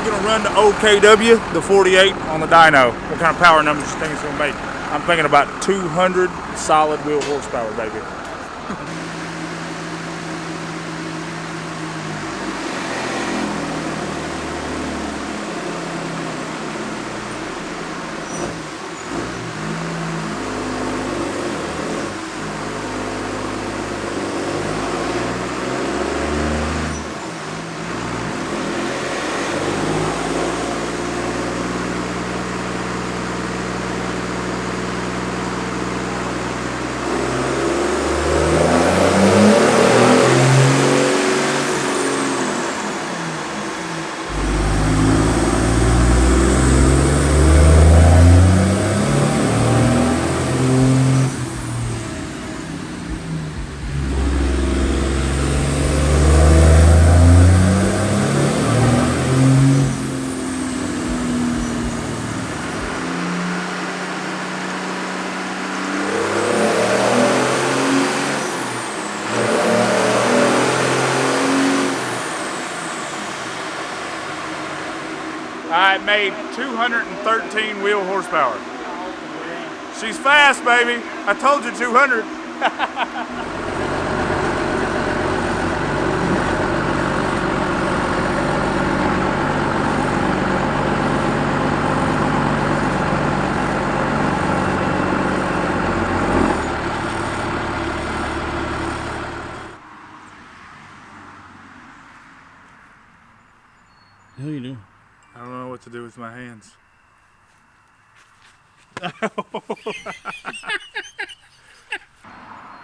We're gonna run the OKW, the 48 on the dyno. What kind of power numbers do you think it's gonna make? I'm thinking about 200 solid wheel horsepower, baby. I made 213 wheel horsepower. She's fast, baby. I told you 200. What are you doing? I don't know what to do with my hands.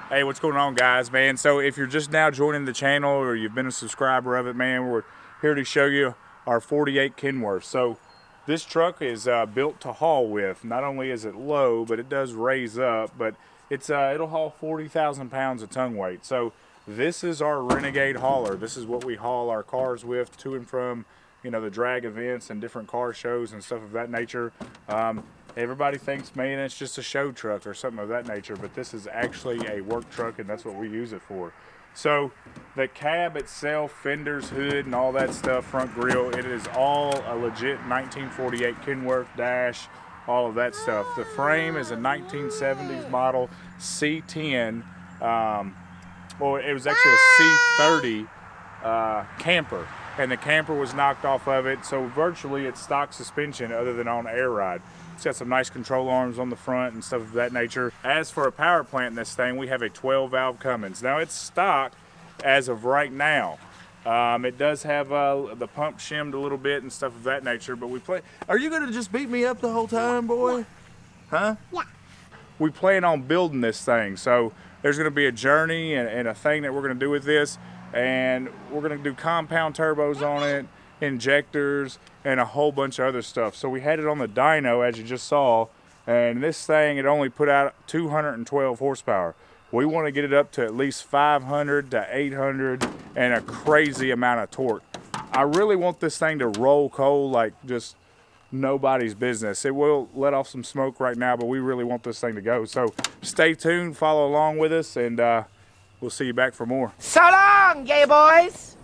Hey, what's going on, guys, man? So if you're just now joining the channel or you've been a subscriber of it, man, we're here to show you our 48 Kenworth. So this truck is built to haul with. Not only is it low, but it does raise up, but it's it'll haul 40,000 pounds of tongue weight. So this is our Renegade hauler. This is what we haul our cars with to and from, you know, the drag events and different car shows and stuff of that nature. Everybody thinks, man, it's just a show truck or something of that nature, but this is actually a work truck, and that's what we use it for. So the cab itself, fenders, hood, and all that stuff, front grille, it is all a legit 1948 Kenworth dash, all of that stuff. The frame is a 1970s model C10. Well, it was actually a C30 camper, and the camper was knocked off of it, so virtually it's stock suspension other than on air ride. It's got some nice control arms on the front and stuff of that nature. As for a power plant in this thing, we have a 12 valve Cummins. Now it's stock as of right now. It does have the pump shimmed a little bit and stuff of that nature, but we play. Are you gonna just beat me up the whole time, boy? Huh? Yeah. We plan on building this thing, so there's gonna be a journey and a thing that we're gonna do with this, and we're gonna do compound turbos on it, injectors, and a whole bunch of other stuff. So we had it on the dyno, as you just saw, and this thing, it only put out 212 horsepower. We want to get it up to at least 500 to 800 and a crazy amount of torque. I really want this thing to roll coal like just nobody's business. It will let off some smoke right now, but we really want this thing to go. So stay tuned, follow along with us, and we'll see you back for more. So long, gay boys!